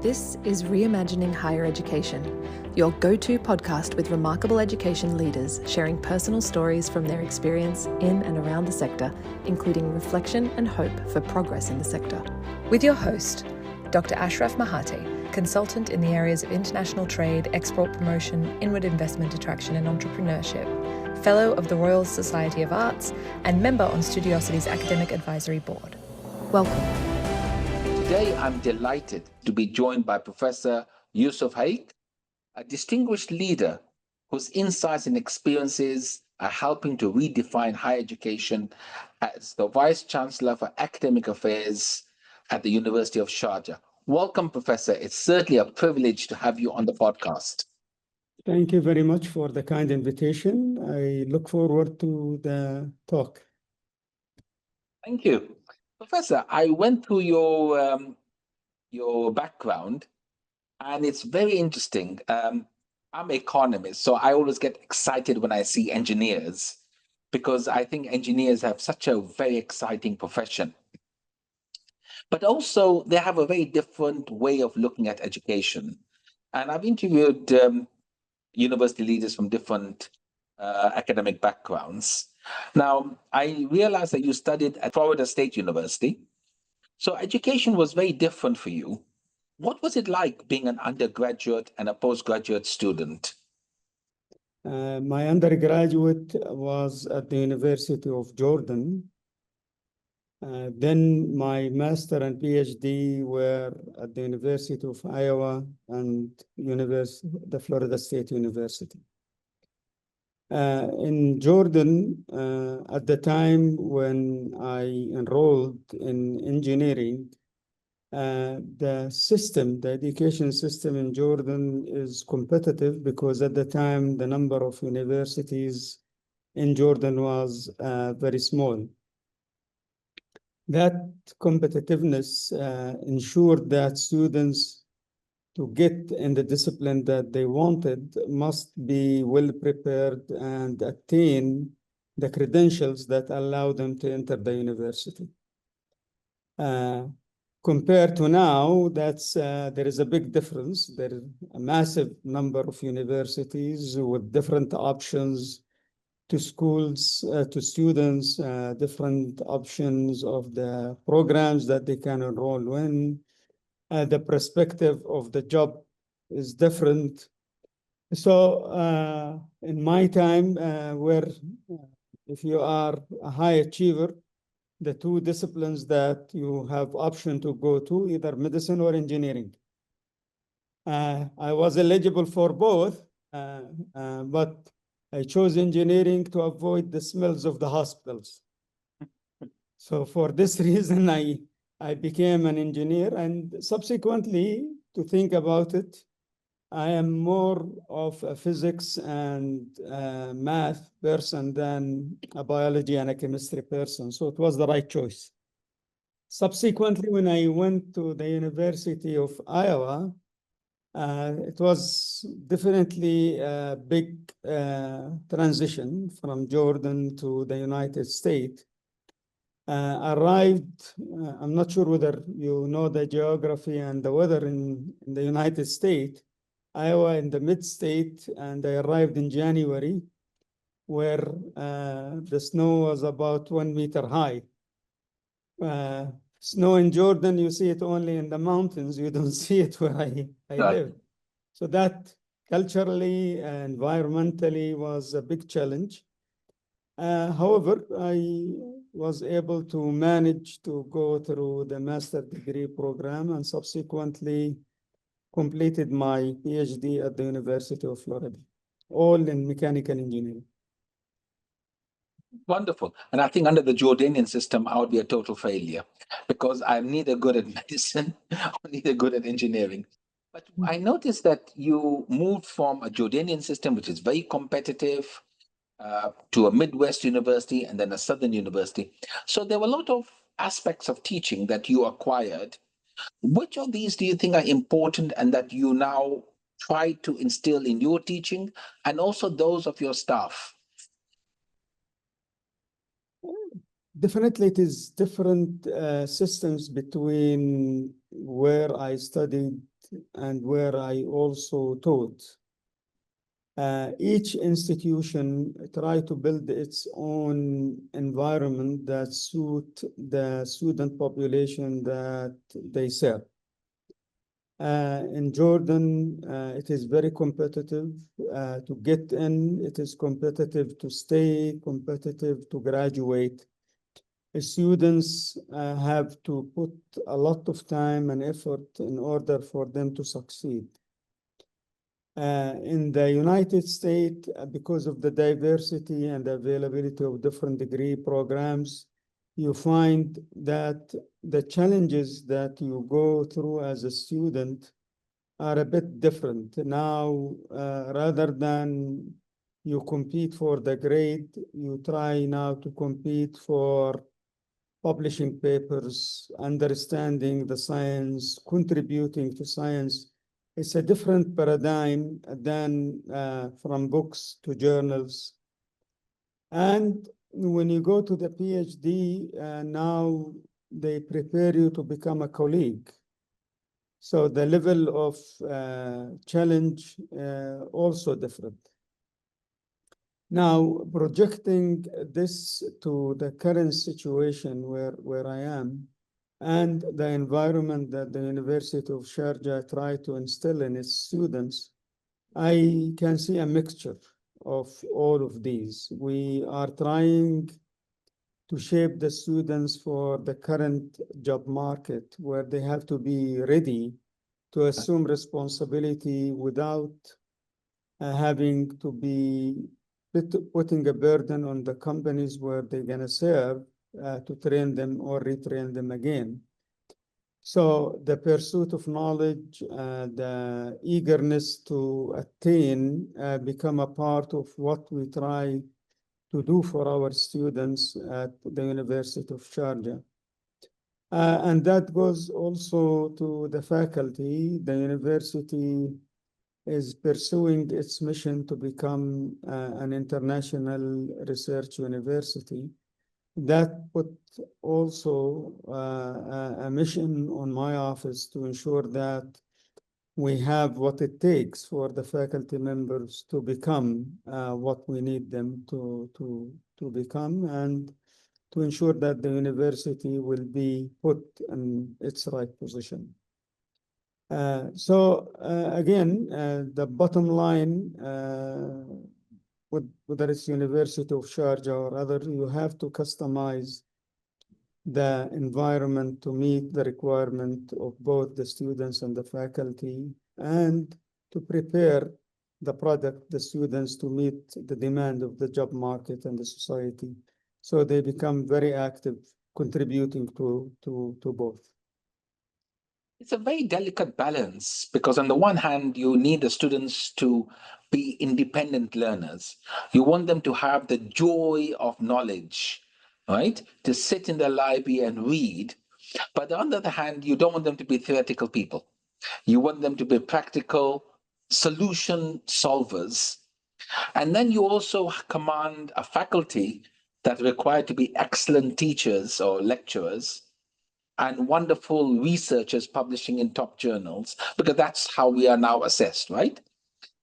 This is Reimagining Higher Education, your go-to podcast with remarkable education leaders sharing personal stories from their experience in and around the sector, including reflection and hope for progress in the sector. With your host, Dr. Ashraf Mahate, consultant in the areas of international trade, export promotion, inward investment attraction and entrepreneurship, Fellow of the Royal Society of Arts, and member on Studiosity's Academic Advisory Board. Welcome. Today, I'm delighted to be joined by Professor Yousef Haik, a distinguished leader whose insights and experiences are helping to redefine higher education as the Vice Chancellor for Academic Affairs at the University of Sharjah. Welcome, Professor. It's certainly a privilege to have you on the podcast. Thank you very much for the kind invitation. I look forward to the talk. Thank you. Professor, I went through your background, and it's very interesting. I'm an economist, so I always get excited when I see engineers, because I think engineers have such a very exciting profession. But also, they have a very different way of looking at education. And I've interviewed university leaders from different academic backgrounds. Now, I realized that you studied at Florida State University. So education was very different for you. What was it like being an undergraduate and a postgraduate student? My undergraduate was at the University of Jordan. Then my master and PhD were at the University of Iowa and the Florida State University. In Jordan, at the time when I enrolled in engineering, the education system in Jordan is competitive because at the time, the number of universities in Jordan was very small. That competitiveness ensured that students to get in the discipline that they wanted must be well prepared and attain the credentials that allow them to enter the university. Compared to now, there is a big difference. There is a massive number of universities with different options to schools, to students, different options of the programs that they can enroll in. The perspective of the job is different. So in my time, if you are a high achiever, the two disciplines that you have option to go to, either medicine or engineering. I was eligible for both, but I chose engineering to avoid the smells of the hospitals. So for this reason, I became an engineer, and subsequently, to think about it, I am more of a physics and math person than a biology and a chemistry person. So it was the right choice. Subsequently, when I went to the University of Iowa, it was definitely a big transition from Jordan to the United States. Arrived, I'm not sure whether you know the geography and the weather in the United States, Iowa in the mid-state, and I arrived in January where the snow was about 1 meter high. Snow in Jordan, you see it only in the mountains. You don't see it where I live. So that culturally, environmentally was a big challenge. However, I was able to manage to go through the master degree program and subsequently completed my PhD at the University of Florida, all in mechanical engineering. Wonderful. And I think under the Jordanian system, I would be a total failure because I'm neither good at medicine or neither good at engineering. But I noticed that you moved from a Jordanian system, which is very competitive, to a Midwest university and then a Southern university. So there were a lot of aspects of teaching that you acquired. Which of these do you think are important and that you now try to instill in your teaching and also those of your staff? Definitely, it is different systems between where I studied and where I also taught. Each institution try to build its own environment that suit the student population that they serve. In Jordan, it is very competitive to get in. It is competitive to stay, competitive to graduate. Students have to put a lot of time and effort in order for them to succeed. In the United States, because of the diversity and availability of different degree programs, you find that the challenges that you go through as a student are a bit different. Now, rather than you compete for the grade, you try now to compete for publishing papers, understanding the science, contributing to science. It's a different paradigm than from books to journals. And when you go to the PhD, now they prepare you to become a colleague. So the level of challenge also different. Now, projecting this to the current situation where I am, and the environment that the University of Sharjah tried to instill in its students, I can see a mixture of all of these. We are trying to shape the students for the current job market, where they have to be ready to assume responsibility without having to be putting a burden on the companies where they're going to serve to train them or retrain them again. So the pursuit of knowledge, the eagerness to attain become a part of what we try to do for our students at the University of Sharjah. And that goes also to the faculty. The university is pursuing its mission to become an international research university. That put also a mission on my office to ensure that we have what it takes for the faculty members to become what we need them to become, and to ensure that the university will be put in its right position. Again, the bottom line, whether it's University of Sharjah or other, you have to customize the environment to meet the requirement of both the students and the faculty, and to prepare the product, the students, to meet the demand of the job market and the society. So they become very active, contributing to both. It's a very delicate balance, because on the one hand, you need the students to be independent learners. You want them to have the joy of knowledge, right? To sit in the library and read. But on the other hand, you don't want them to be theoretical people. You want them to be practical solution solvers. And then you also command a faculty that require to be excellent teachers or lecturers, and wonderful researchers publishing in top journals, because that's how we are now assessed, right?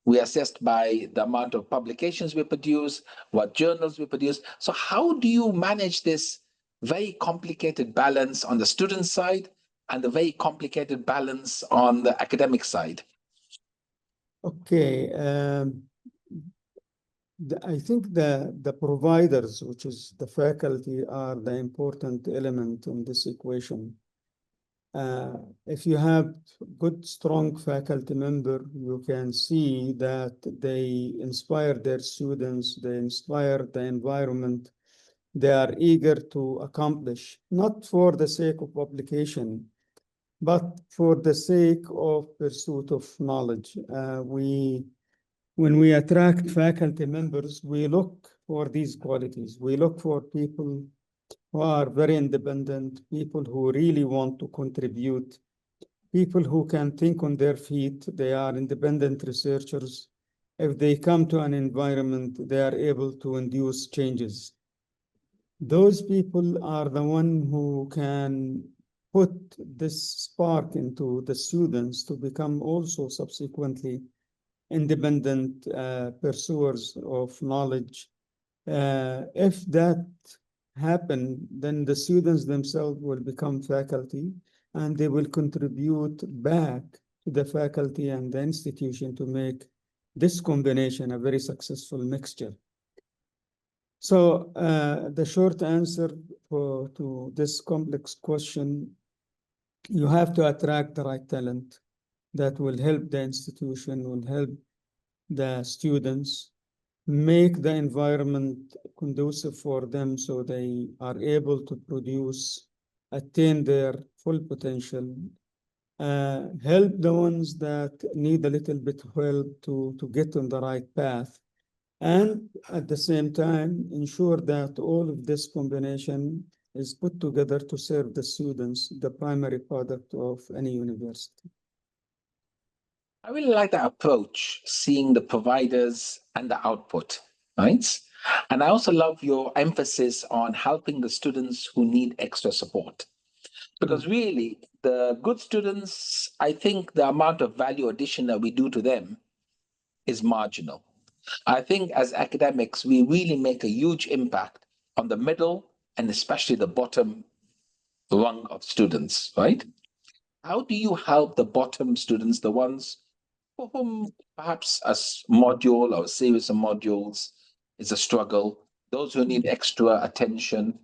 We are assessed by the amount of publications we produce, what journals we produce. So how do you manage this very complicated balance on the student side and the very complicated balance on the academic side? Okay. I think the providers, which is the faculty, are the important element in this equation. If you have good, strong faculty member, you can see that they inspire their students, they inspire the environment, they are eager to accomplish, not for the sake of publication, but for the sake of pursuit of knowledge. When we attract faculty members, we look for these qualities. We look for people who are very independent, people who really want to contribute, people who can think on their feet. They are independent researchers. If they come to an environment, they are able to induce changes. Those people are the ones who can put this spark into the students to become also subsequently independent pursuers of knowledge. If that happen, then the students themselves will become faculty and they will contribute back to the faculty and the institution to make this combination a very successful mixture. So the short answer to this complex question, you have to attract the right talent that will help the institution, will help the students, make the environment conducive for them so they are able to produce, attain their full potential, help the ones that need a little bit of help to get on the right path, and at the same time, ensure that all of this combination is put together to serve the students, the primary product of any university. I really like that approach, seeing the providers and the output, right? And I also love your emphasis on helping the students who need extra support. Because really, the good students, I think the amount of value addition that we do to them is marginal. I think as academics, we really make a huge impact on the middle and especially the bottom rung of students, right? How do you help the bottom students, the ones for whom perhaps a module or a series of modules is a struggle, those who need extra attention?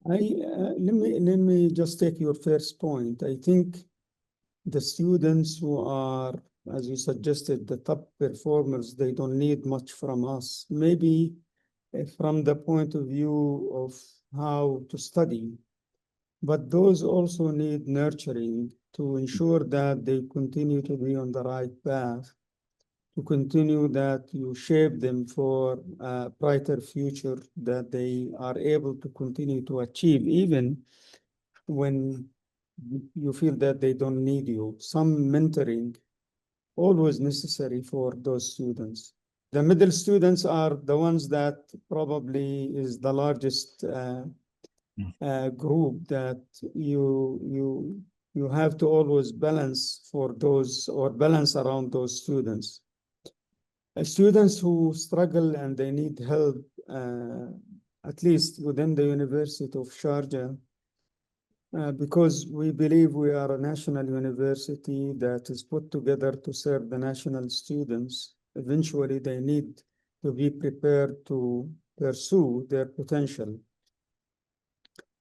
Let me just take your first point. I think the students who are, as you suggested, the top performers, they don't need much from us. Maybe from the point of view of how to study, but those also need nurturing to ensure that they continue to be on the right path, to continue that you shape them for a brighter future that they are able to continue to achieve, even when you feel that they don't need you. Some mentoring always necessary for those students. The middle students are the ones that probably is the largest group that you have to always balance for those or balance around those students. Students who struggle and they need help, at least within the University of Sharjah, because we believe we are a national university that is put together to serve the national students. Eventually, they need to be prepared to pursue their potential.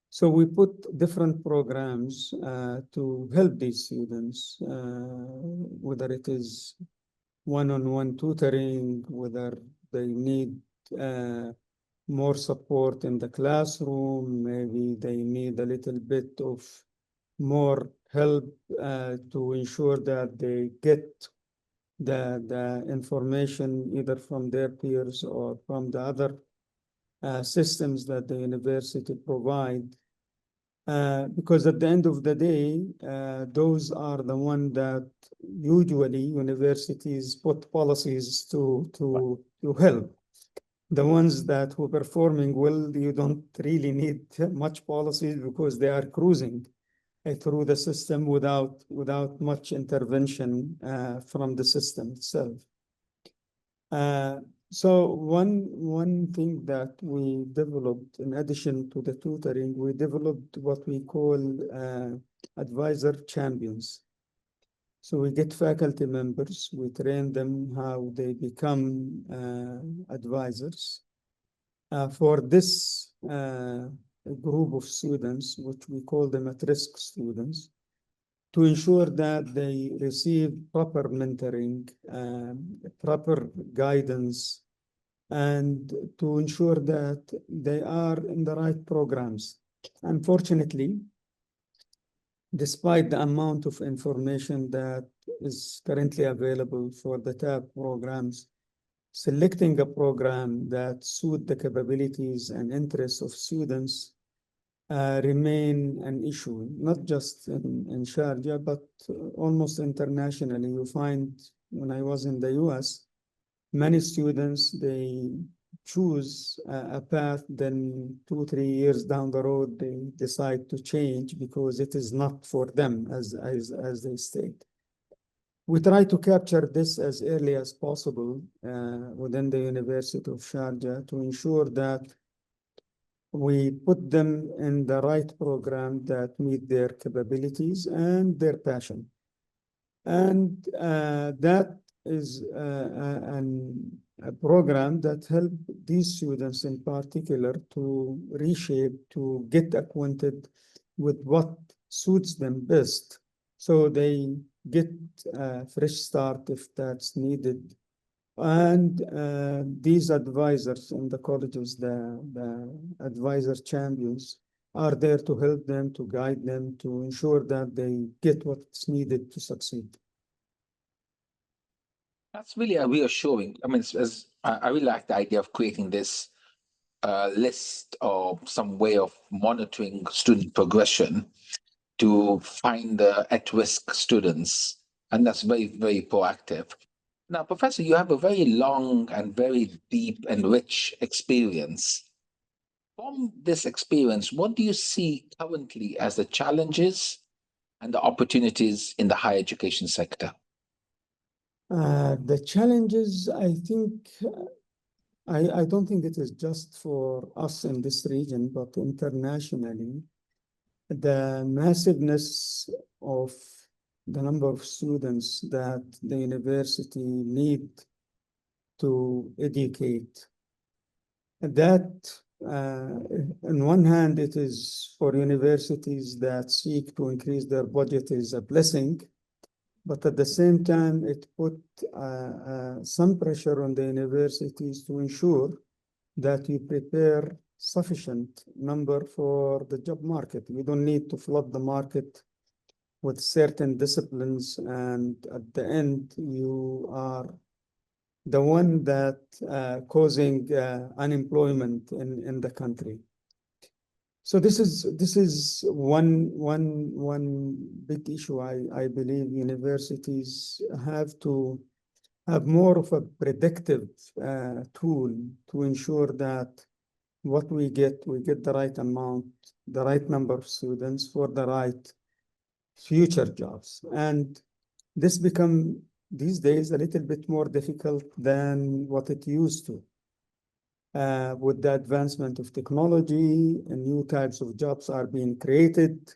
So we put different programs to help these students, whether it is one-on-one tutoring, whether they need more support in the classroom, maybe they need a little bit of more help to ensure that they get the information either from their peers or from the other systems that the university provide. Because at the end of the day, those are the ones that usually universities put policies to help. The ones that who are performing well, you don't really need much policies because they are cruising through the system without much intervention from the system itself. So one thing that we developed in addition to the tutoring, we developed what we call advisor champions. So we get faculty members, we train them how they become advisors. For this group of students, which we call them at-risk students, to ensure that they receive proper mentoring, proper guidance, and to ensure that they are in the right programs. Unfortunately, despite the amount of information that is currently available for the TAP programs, selecting a program that suit the capabilities and interests of students remain an issue, not just in Sharjah, but almost internationally. You find when I was in the US, many students, they choose a path, then 2-3 years down the road, they decide to change because it is not for them, as they state. We try to capture this as early as possible within the University of Sharjah to ensure that we put them in the right program that meet their capabilities and their passion. And that is a program that helps these students in particular to reshape, to get acquainted with what suits them best. So they get a fresh start if that's needed. And these advisors in the colleges, the advisor champions, are there to help them, to guide them, to ensure that they get what's needed to succeed. That's really reassuring. I mean, I really like the idea of creating this list or some way of monitoring student progression to find the at-risk students, and that's very, very proactive. Now, Professor, you have a very long and very deep and rich experience. From this experience, what do you see currently as the challenges and the opportunities in the higher education sector? The challenges, I think, I don't think it is just for us in this region, but internationally, the massiveness of the number of students that the university need to educate. That, on one hand, it is for universities that seek to increase their budget is a blessing, but at the same time, it put some pressure on the universities to ensure that you prepare sufficient number for the job market. You don't need to flood the market with certain disciplines, and at the end, you are the one that causing unemployment in the country. So this is one big issue. I believe universities have to have more of a predictive tool to ensure that what we get the right amount, the right number of students for the right future jobs. And this become these days a little bit more difficult than what it used to. With the advancement of technology, and new types of jobs are being created.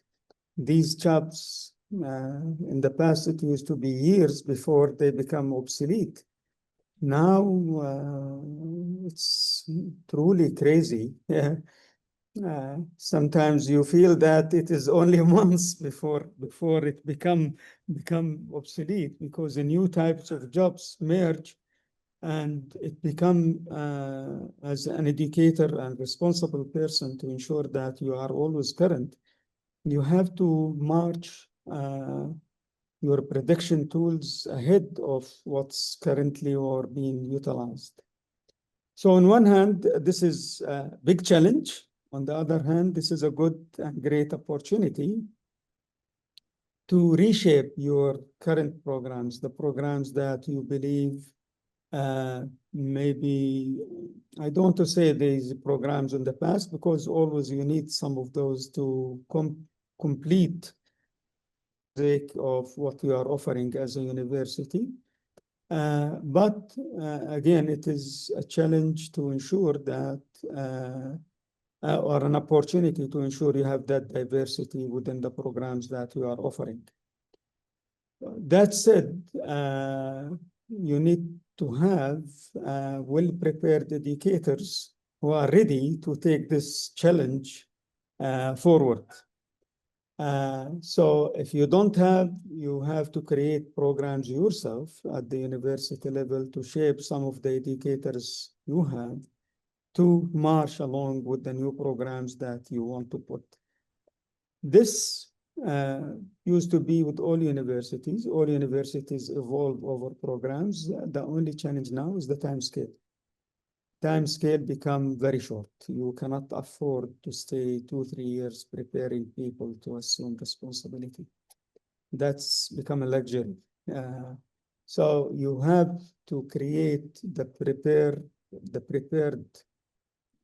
These jobs, in the past, it used to be years before they become obsolete. Now, it's truly crazy. Sometimes you feel that it is only months before it become obsolete, because the new types of jobs merge, and it become as an educator and responsible person to ensure that you are always current. You have to march your prediction tools ahead of what's currently or being utilized. So on one hand, this is a big challenge. On the other hand, this is a good and great opportunity to reshape your current programs, the programs that you believe maybe, I don't want to say these programs in the past, because always you need some of those to complete of what you are offering as a university. But again, it is a challenge to ensure that, or an opportunity to ensure you have that diversity within the programs that you are offering. That said, you need to have well-prepared educators who are ready to take this challenge forward. So if you don't have, you have to create programs yourself at the university level to shape some of the educators you have to march along with the new programs that you want to put. This used to be with all universities. All universities evolve over programs. The only challenge now is the time scale. Time scale become very short. You cannot afford to stay 2-3 years preparing people to assume responsibility. That's become a luxury. So you have to create the prepared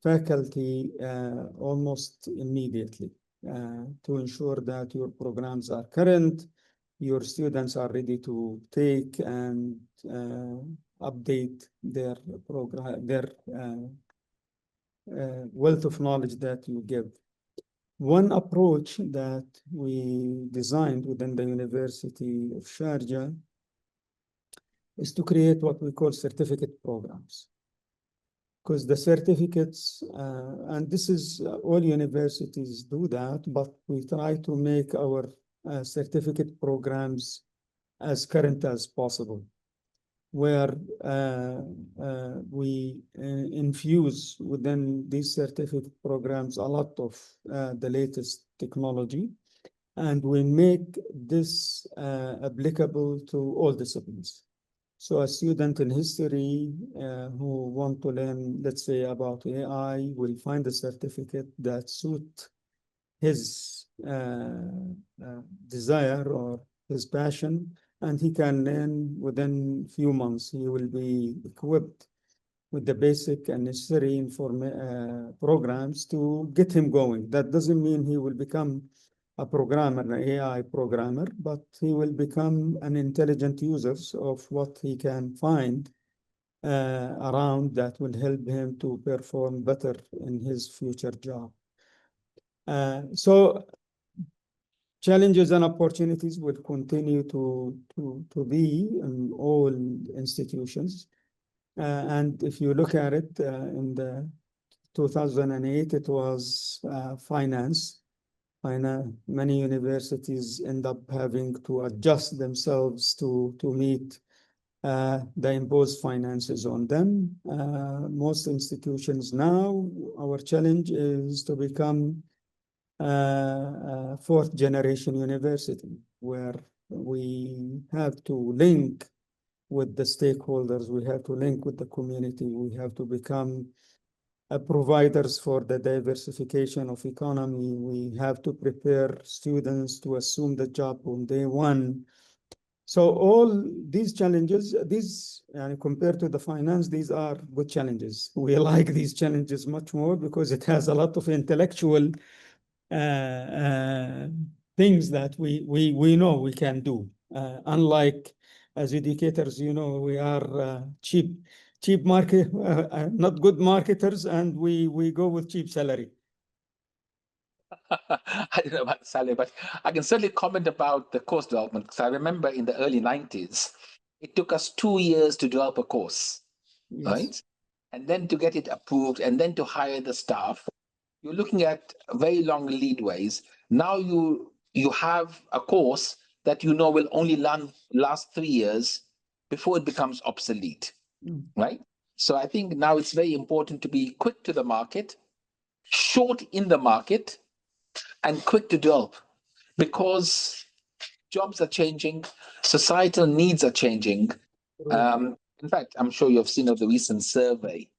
faculty almost immediately to ensure that your programs are current, your students are ready to take and update their program, their wealth of knowledge that you give. One approach that we designed within the University of Sharjah is to create what we call certificate programs. Because the certificates, and this is all universities do that, but we try to make our certificate programs as current as possible, where we infuse within these certificate programs a lot of the latest technology, and we make this applicable to all disciplines. So a student in history who want to learn, let's say, about AI will find a certificate that suit his desire or his passion, and he can learn within few months. He will be equipped with the basic and necessary programs to get him going. That doesn't mean he will become a programmer, an AI programmer, but he will become an intelligent user of what he can find around that will help him to perform better in his future job. So challenges and opportunities will continue to be in all institutions. And if you look at it in the 2008, it was finance. Many universities end up having to adjust themselves to meet the imposed finances on them. Most institutions now, our challenge is to become a fourth generation university, where we have to link with the stakeholders, we have to link with the community, we have to become providers for the diversification of economy. We have to prepare students to assume the job on day one. So all these challenges, compared to the finance, these are good challenges. We like these challenges much more because it has a lot of intellectual things that we know we can do. Unlike as educators, we are cheap market, not good marketers, and we go with cheap salary. I don't know about salary, but I can certainly comment about the course development, because I remember in the early 90s, it took us 2 years to develop a course, Yes. right? And then to get it approved and then to hire the staff. You're looking at very long leadways. Now you have a course that will only last 3 years before it becomes obsolete, right? So I think now it's very important to be quick to the market, short in the market, and quick to develop, because jobs are changing, societal needs are changing. In fact, I'm sure you've seen of the recent survey,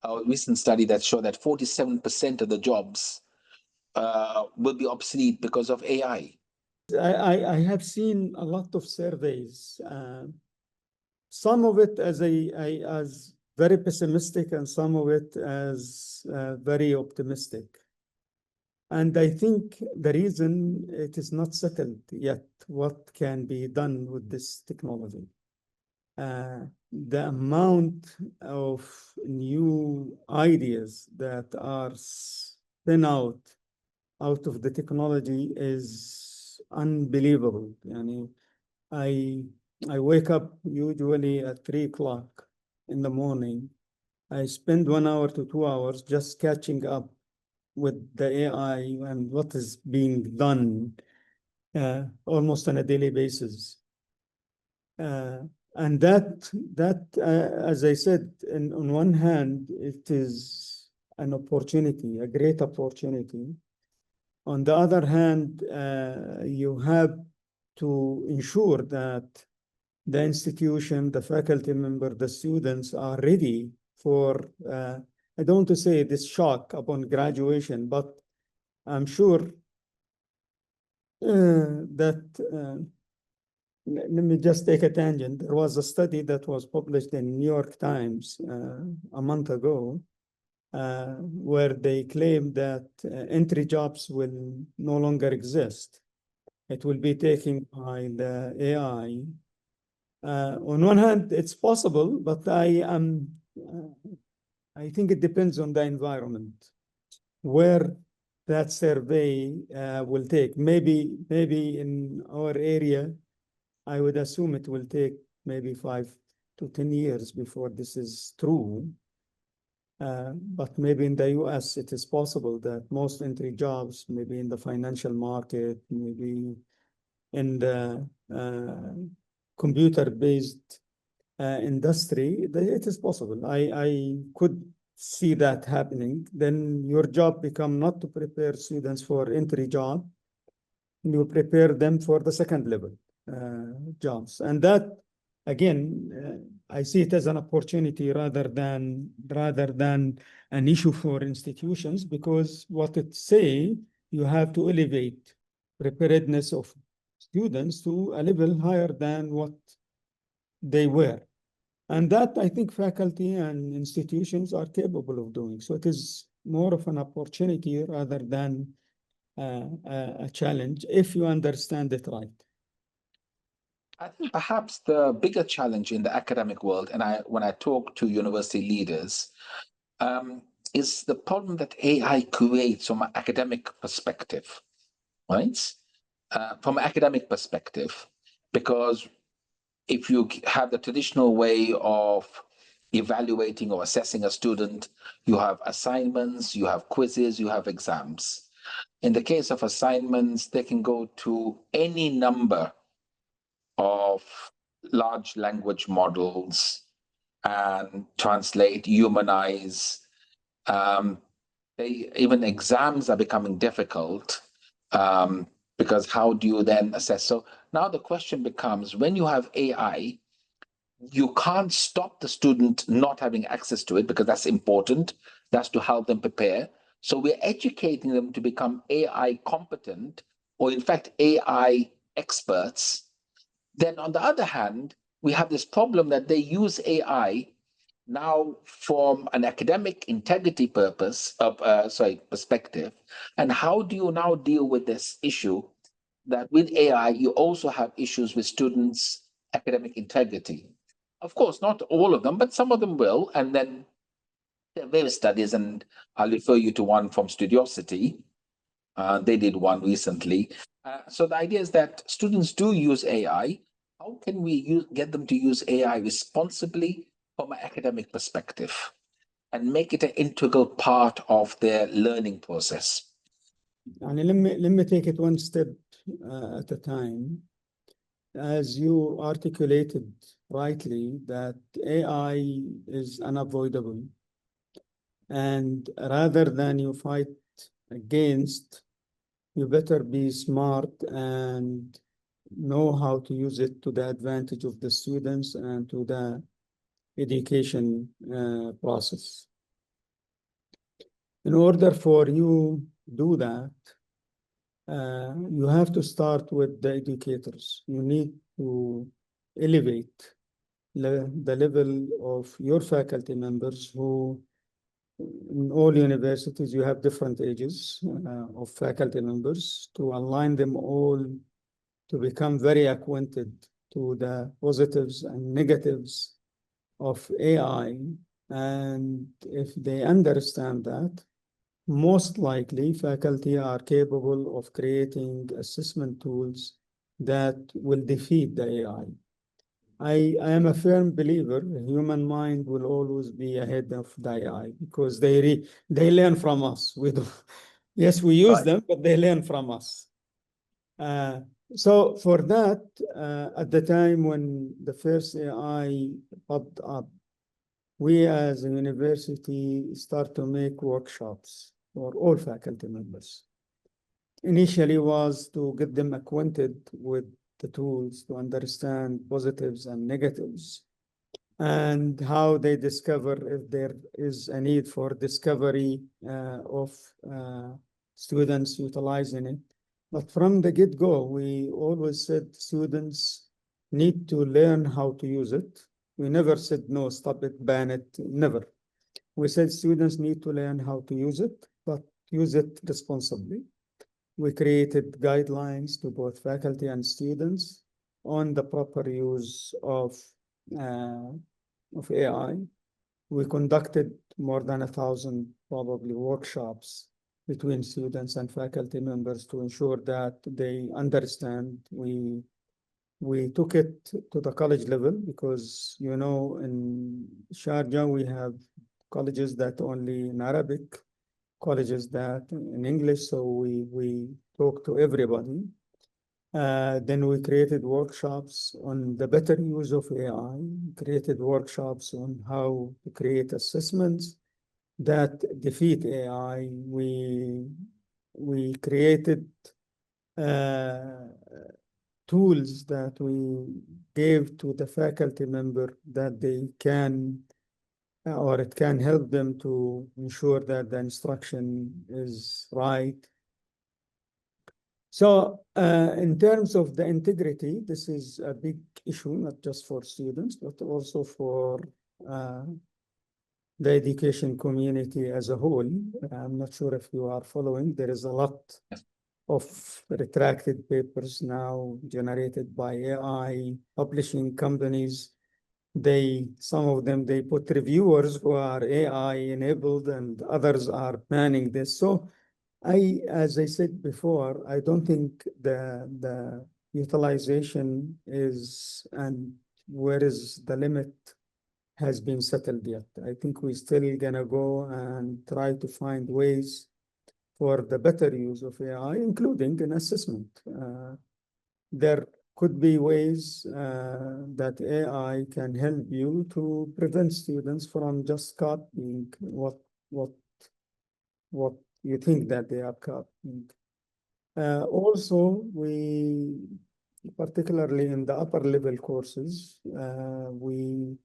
a recent study that showed that 47% of the jobs will be obsolete because of AI. I have seen a lot of surveys, some of it as very pessimistic and some of it as very optimistic. And I think the reason it is not settled yet what can be done with this technology. The amount of new ideas that are spin out of the technology is unbelievable. I wake up usually at 3 o'clock in the morning. I spend 1 hour to 2 hours just catching up with the AI and what is being done almost on a daily basis. And that as I said, on one hand, it is an opportunity, a great opportunity. On the other hand, you have to ensure that the institution, the faculty member, the students are ready for, I don't want to say this shock upon graduation, but I'm sure that, let me just take a tangent. There was a study that was published in New York Times a month ago where they claim that entry jobs will no longer exist. It will be taken by the AI. On one hand, it's possible, but I think it depends on the environment where that survey will take. Maybe in our area, I would assume it will take maybe 5 to 10 years before this is true. But maybe in the US, it is possible that most entry jobs, maybe in the financial market, maybe in the computer-based industry, it is possible. I could see that happening. Then your job become not to prepare students for entry job, you prepare them for the second level jobs. And that, again, I see it as an opportunity rather than an issue for institutions, because what it say, you have to elevate preparedness of students to a level higher than what they were. And that, I think, faculty and institutions are capable of doing. So it is more of an opportunity rather than a challenge, if you understand it right. I think perhaps the bigger challenge in the academic world, and when I talk to university leaders, is the problem that AI creates from an academic perspective, right? From an academic perspective, because if you have the traditional way of evaluating or assessing a student, you have assignments, you have quizzes, you have exams. In the case of assignments, they can go to any number of large language models and translate, humanize. Even exams are becoming difficult because how do you then assess? So now the question becomes, when you have AI, you can't stop the student not having access to it because that's important. That's to help them prepare. So we're educating them to become AI competent, or in fact, AI experts. Then on the other hand, we have this problem that they use AI now from an academic integrity perspective. And how do you now deal with this issue that with AI, you also have issues with students' academic integrity? Of course, not all of them, but some of them will. And then there are various studies, and I'll refer you to one from Studiosity. They did one recently. So the idea is that students do use AI. How can we get them to use AI responsibly from an academic perspective and make it an integral part of their learning process? And let me take it one step at a time. As you articulated rightly, that AI is unavoidable. And rather than you fight against, you better be smart and know how to use it to the advantage of the students and to the education process. In order for you to do that, you have to start with the educators. You need to elevate the level of your faculty members who, in all universities, you have different ages of faculty members, to align them all to become very acquainted to the positives and negatives of AI. And if they understand that, most likely faculty are capable of creating assessment tools that will defeat the AI. I am a firm believer the human mind will always be ahead of the AI because they learn from us. We do, yes, we use them, but they learn from us. So for that, at the time when the first AI popped up, we as a university start to make workshops for all faculty members. Initially was to get them acquainted with the tools, to understand positives and negatives, and how they discover if there is a need for discovery of students utilizing it. But from the get-go, we always said students need to learn how to use it. We never said, no, stop it, ban it, never. We said students need to learn how to use it, but use it responsibly. We created guidelines to both faculty and students on the proper use of AI. We conducted more than 1,000 probably workshops between students and faculty members to ensure that they understand. We took it to the college level because, you know, in Sharjah, we have colleges that only in Arabic, colleges that in English, so we talk to everybody. Then we created workshops on the better use of AI, created workshops on how to create assessments that defeat AI. We created tools that we gave to the faculty member that they can or it can help them to ensure that the instruction is right. So in terms of the integrity, this is a big issue, not just for students, but also for the education community as a whole. I'm not sure if you are following. There is a lot of retracted papers now generated by AI, publishing companies. Some of them, they put reviewers who are AI enabled and others are banning this. So as I said before, I don't think the utilization is and where is the limit has been settled yet. I think we're still gonna go and try to find ways for the better use of AI, including an assessment. There could be ways that AI can help you to prevent students from just copying what you think that they are copying. Also, we, particularly in the upper level courses, we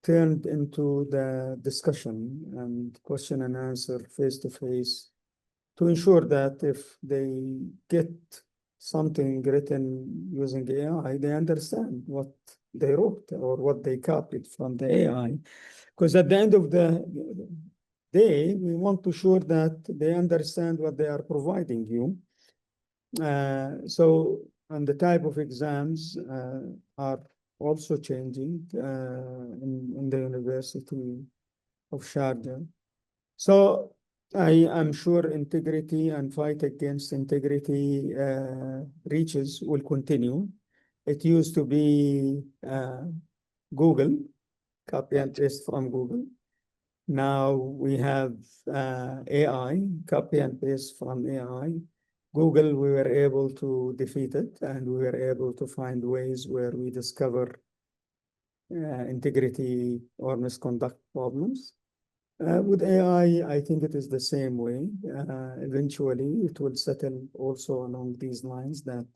turned into the discussion and question and answer face to face to ensure that if they get something written using AI, they understand what they wrote or what they copied from the AI. Because at the end of the day, we want to ensure that they understand what they are providing you. And the type of exams are also changing in the University of Sharjah. So I am sure integrity and fight against integrity breaches will continue. It used to be Google, copy and paste from Google. Now we have AI, copy and paste from AI. Google, we were able to defeat it, and we were able to find ways where we discover integrity or misconduct problems. With AI, I think it is the same way. Eventually, it will settle also along these lines that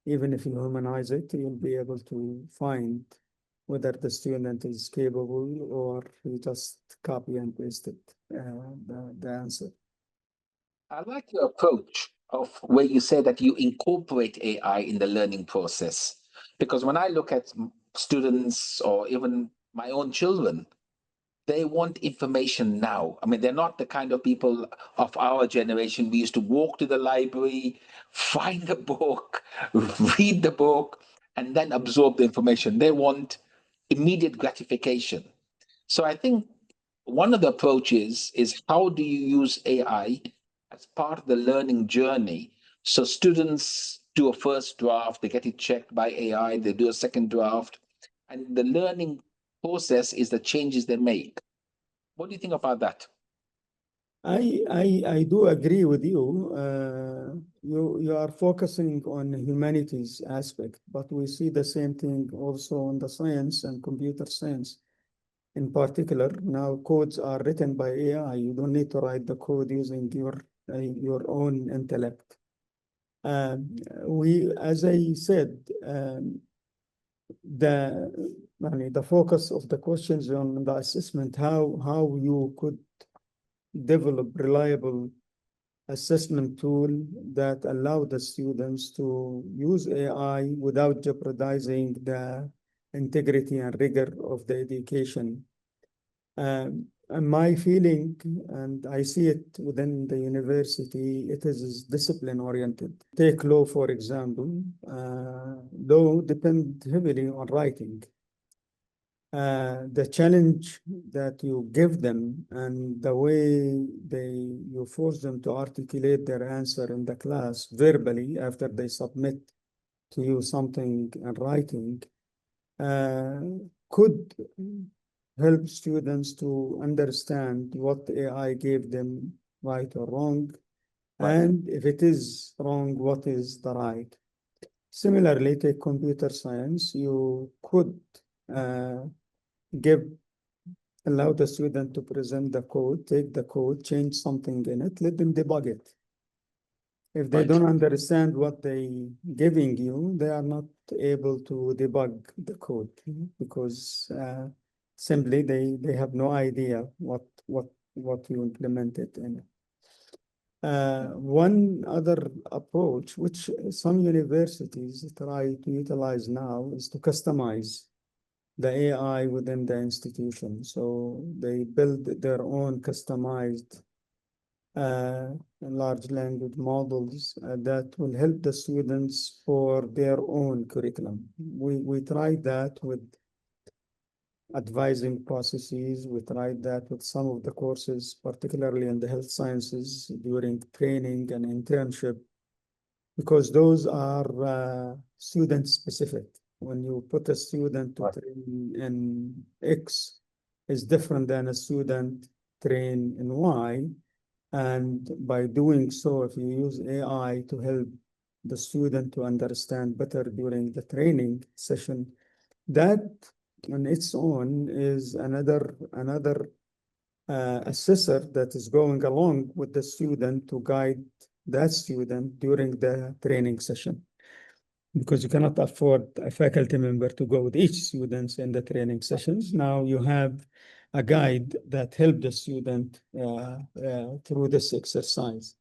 even if you humanize it, you'll be able to find whether the student is capable or you just copy and paste it, the answer. I like your approach of where you say that you incorporate AI in the learning process. Because when I look at students or even my own children, they want information now. I mean, they're not the kind of people of our generation. We used to walk to the library, find a book, read the book, and then absorb the information. They want immediate gratification. So I think one of the approaches is how do you use AI as part of the learning journey? So students do a first draft, they get it checked by AI, they do a second draft, and the learning process is the changes they make. What do you think about that? I do agree with you. You are focusing on humanities aspect, but we see the same thing also on the science and computer science. In particular, now codes are written by AI. You don't need to write the code using your own intellect. As I said, the focus of the questions on the assessment, how you could develop reliable assessment tool that allow the students to use AI without jeopardizing the integrity and rigor of the education. My feeling, and I see it within the university, it is discipline oriented. Take law, for example. Law depend heavily on writing. The challenge that you give them and the way you force them to articulate their answer in the class verbally after they submit to you something in writing could help students to understand what AI gave them right or wrong, Right. and if it is wrong, what is the right. Similarly, take computer science, you could uh, give allow the student to present the code, take the code, change something in it, let them debug it. If they Right. don't understand what they giving you, they are not able to debug the code because simply they have no idea what you implemented in it. One other approach, which some universities try to utilize now, is to customize the AI within the institution. So they build their own customized large language models that will help the students for their own curriculum. We tried that with advising processes. We tried that with some of the courses, particularly in the health sciences during training and internship, because those are student specific. When you put a student to train in X is different than a student train in Y. And by doing so, if you use AI to help the student to understand better during the training session, that on its own is another assessor that is going along with the student to guide that student during the training session. Because you cannot afford a faculty member to go with each student in the training sessions. Now you have a guide that helps the student through this exercise.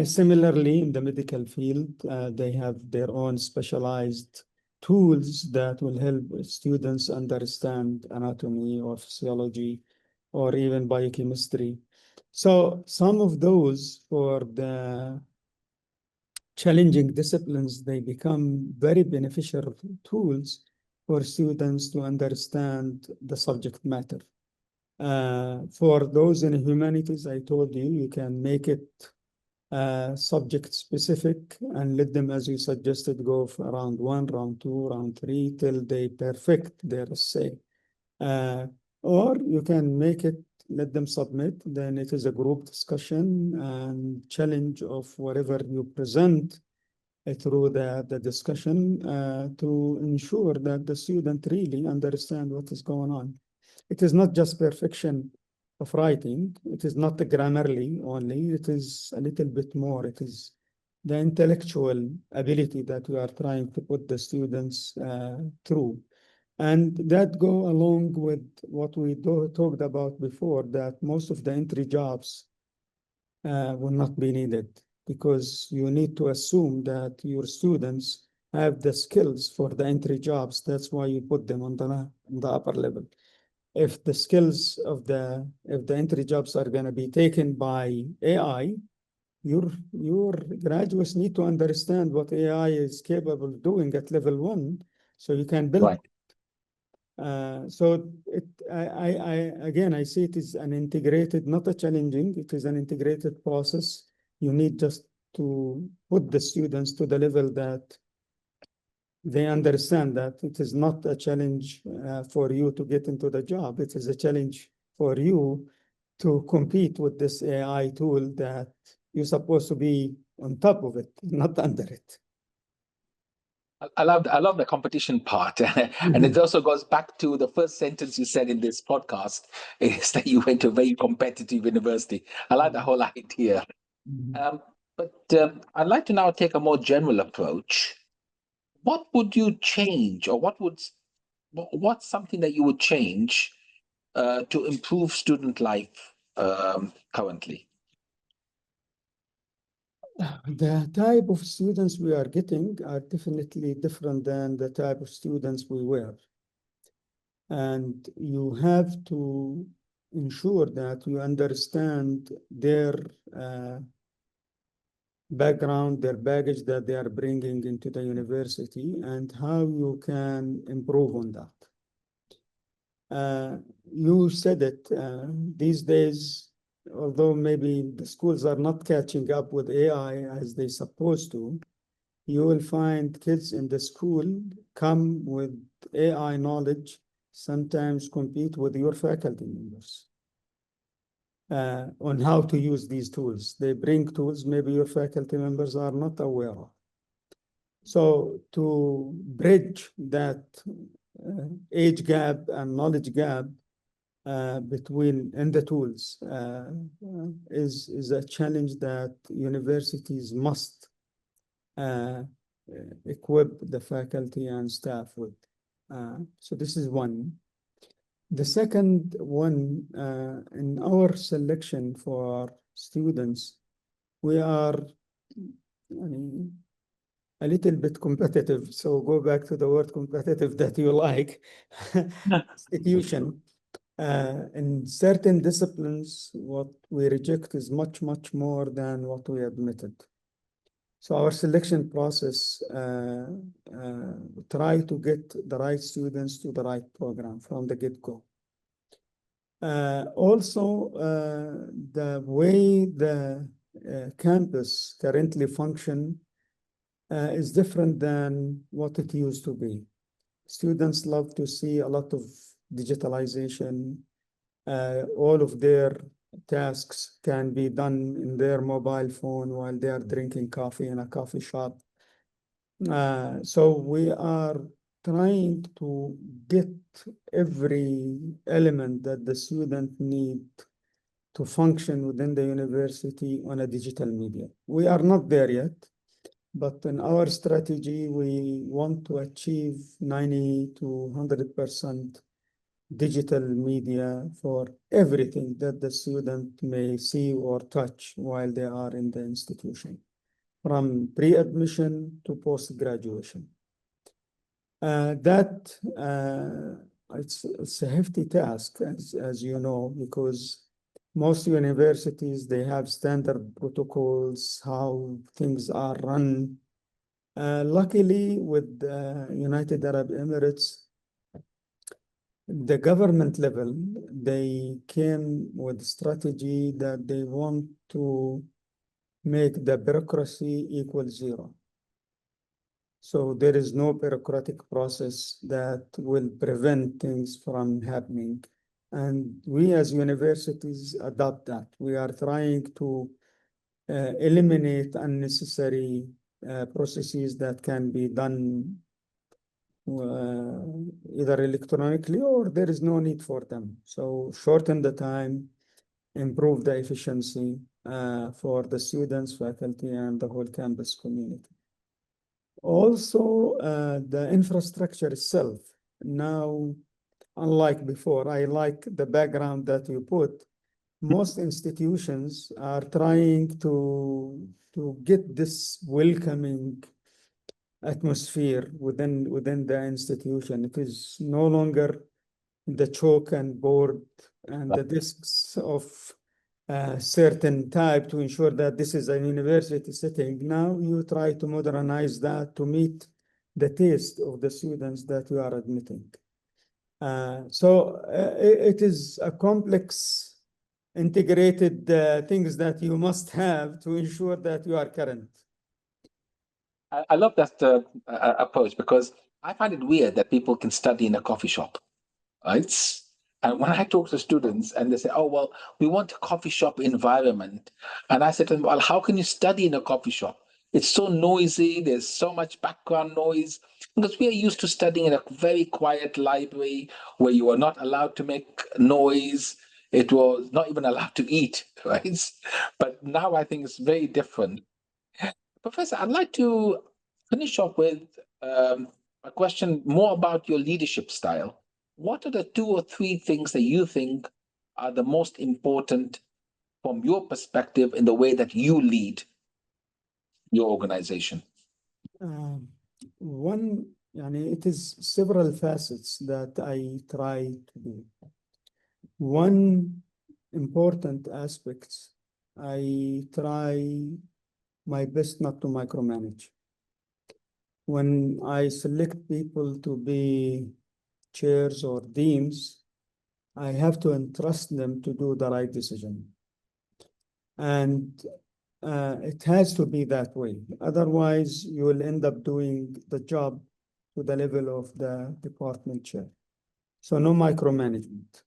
Similarly, in the medical field, they have their own specialized tools that will help students understand anatomy or physiology or even biochemistry. So some of those for the challenging disciplines, they become very beneficial tools for students to understand the subject matter. For those in humanities, I told you, you can make it subject specific and let them, as you suggested, go for round 1, round 2, round 3 till they perfect their essay. Or you can make it, let them submit, then it is a group discussion and challenge of whatever you present through the discussion to ensure that the student really understand what is going on. It is not just perfection of writing. It is not the grammarly only. It is a little bit more. It is the intellectual ability that we are trying to put the students through. And that go along with what we talked about before, that most of the entry jobs will not be needed because you need to assume that your students have the skills for the entry jobs. That's why you put them on the upper level. If the skills of if the entry jobs are going to be taken by AI, your graduates need to understand what AI is capable of doing at level 1, so you can build. Right. So again, I see it is an integrated, not a challenging, it is an integrated process. You need just to put the students to the level that they understand that it is not a challenge for you to get into the job. It is a challenge for you to compete with this AI tool that you're supposed to be on top of it, not under it. I love the competition part. And it also goes back to the first sentence you said in this podcast is that you went to a very competitive university. I like the whole idea. But I'd like to now take a more general approach. What would you change, or what's something that you would change to improve student life currently? The type of students we are getting are definitely different than the type of students we were. And you have to ensure that you understand their background, their baggage that they are bringing into the university, and how you can improve on that. You said it, these days, although maybe the schools are not catching up with AI as they're supposed to, you will find kids in the school come with AI knowledge, sometimes compete with your faculty members on how to use these tools. They bring tools maybe your faculty members are not aware of. So to bridge that age gap and knowledge gap between and the tools is a challenge that universities must equip the faculty and staff with. So this is one. The second one, in our selection for students, we are a little bit competitive. So go back to the word competitive that you like. Institution. In certain disciplines, what we reject is much, much more than what we admitted. So our selection process try to get the right students to the right program from the get-go. Also, the way the campus currently function is different than what it used to be. Students love to see a lot of digitalization. All of their tasks can be done in their mobile phone while they are drinking coffee in a coffee shop. So we are trying to get every element that the student need to function within the university on a digital media. We are not there yet, but in our strategy, we want to achieve 90 to 100% digital media for everything that the student may see or touch while they are in the institution, from pre-admission to post-graduation. It's a hefty task, as you know, because most universities, they have standard protocols, how things are run. Luckily, with the United Arab Emirates, the government level, they came with strategy that they want to make the bureaucracy equal zero. So there is no bureaucratic process that will prevent things from happening. And we as universities adopt that. We are trying to eliminate unnecessary processes that can be done either electronically or there is no need for them. So shorten the time, improve the efficiency for the students, faculty, and the whole campus community. Also, the infrastructure itself. Now, unlike before, I like the background that you put. Most institutions are trying to get this welcoming atmosphere within the institution. It is no longer the chalk and board and the desks of a certain type to ensure that this is a university setting. Now you try to modernize that to meet the taste of the students that you are admitting. So it is a complex, integrated things that you must have to ensure that you are current. I love that approach, because I find it weird that people can study in a coffee shop, right? And when I talk to students and they say, oh, well, we want a coffee shop environment. And I said to them, well, how can you study in a coffee shop? It's so noisy. There's so much background noise, because we are used to studying in a very quiet library where you are not allowed to make noise. It was not even allowed to eat, right? But now I think it's very different. Professor, I'd like to finish off with a question more about your leadership style. What are the 2 or 3 things that you think are the most important from your perspective in the way that you lead your organization? One, it is several facets that I try to do. One important aspect, I try my best not to micromanage. When I select people to be chairs or deans, I have to entrust them to do the right decision. And it has to be that way. Otherwise, you will end up doing the job to the level of the department chair. So no micromanagement.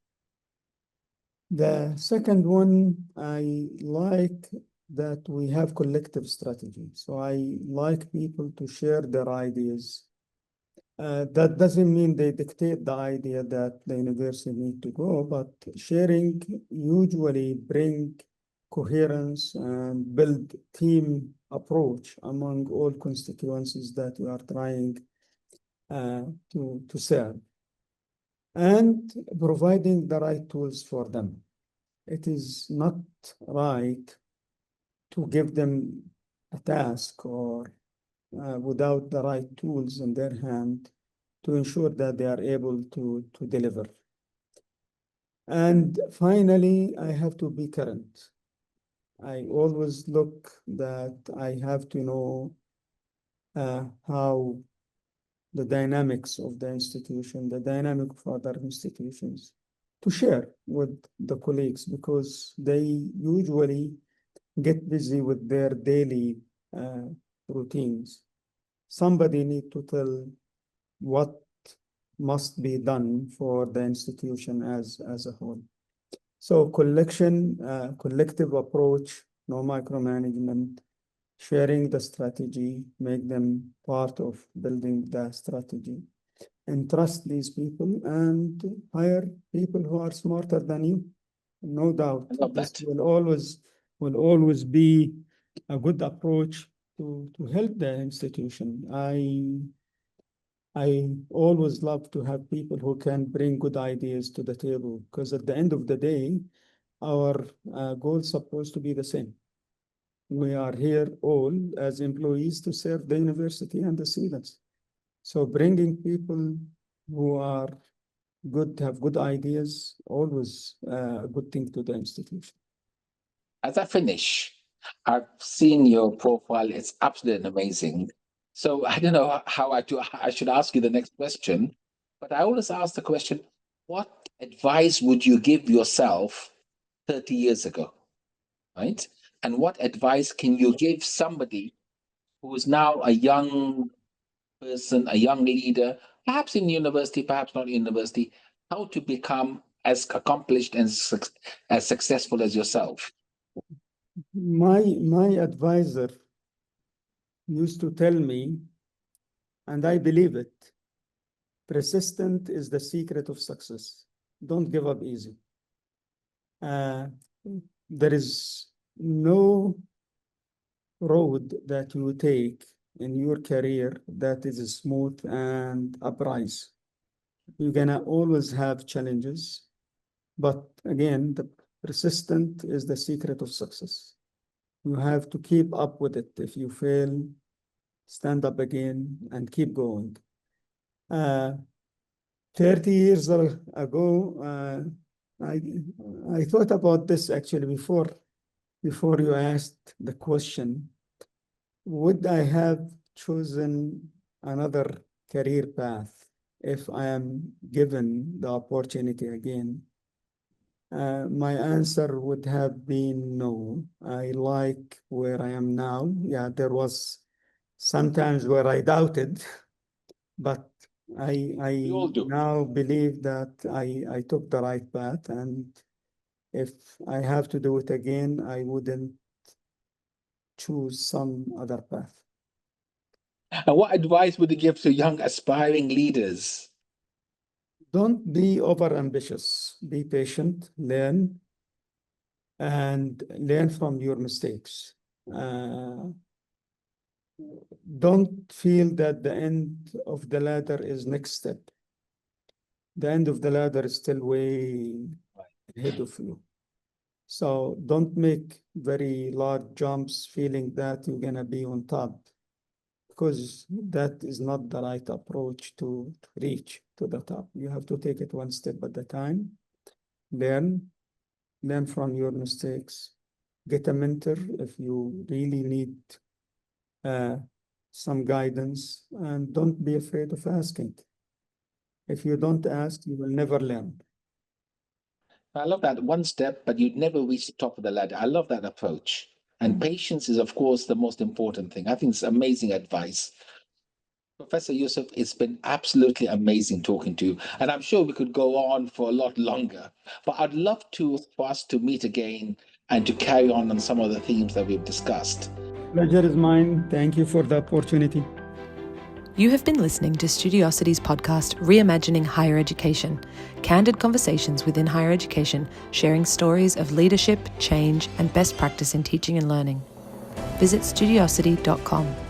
The second one, I like that we have collective strategy. So I like people to share their ideas. That doesn't mean they dictate the idea that the university need to go, but sharing usually bring coherence and build team approach among all constituencies that you are trying to serve, and providing the right tools for them. It is not right to give them a task or without the right tools in their hand to ensure that they are able to deliver. And finally, I have to be current. I always look that I have to know how the dynamics of the institution, the dynamic of other institutions, to share with the colleagues, because they usually get busy with their daily routines. Somebody need to tell what must be done for the institution as a whole. So collective approach, no micromanagement, sharing the strategy, make them part of building the strategy, and trust these people and hire people who are smarter than you. No doubt, this will always be a good approach to help the institution. I always love to have people who can bring good ideas to the table, because at the end of the day, our goal is supposed to be the same. We are here all as employees to serve the university and the students. So bringing people who are good, have good ideas, always a good thing to the institution. As I finish, I've seen your profile. It's absolutely amazing. So I don't know how I should ask you the next question, but I always ask the question, what advice would you give yourself 30 years ago, right? And what advice can you give somebody who is now a young person, a young leader, perhaps in university, perhaps not in university, how to become as accomplished and as successful as yourself? My advisor used to tell me, and I believe it, persistent is the secret of success. Don't give up easy. There is no road that you take in your career that is smooth and uprise. You're gonna always have challenges, but again, the persistent is the secret of success. You have to keep up with it. If you fail, stand up again and keep going. 30 years ago, I thought about this actually before you asked the question. Would I have chosen another career path if I am given the opportunity again? My answer would have been no. I like where I am now. Yeah, there was sometimes where I doubted, but I now believe that I took the right path, and if I have to do it again, I wouldn't choose some other path. And what advice would you give to young aspiring leaders? Don't be overambitious. Be patient, learn, and learn from your mistakes. Don't feel that the end of the ladder is next step. The end of the ladder is still way ahead of you. So don't make very large jumps feeling that you're gonna be on top, because that is not the right approach to reach to the top. You have to take it one step at a time, learn from your mistakes. Get a mentor if you really need some guidance, and don't be afraid of asking. If you don't ask, you will never learn. I love that. One step, but you'd never reach the top of the ladder. I love that approach. And patience is, of course, the most important thing. I think it's amazing advice. Professor Yousef, it's been absolutely amazing talking to you. And I'm sure we could go on for a lot longer. But I'd love for us to meet again and to carry on some of the themes that we've discussed. Pleasure is mine. Thank you for the opportunity. You have been listening to Studiosity's podcast, Reimagining Higher Education, candid conversations within higher education, sharing stories of leadership, change, and best practice in teaching and learning. Visit studiosity.com.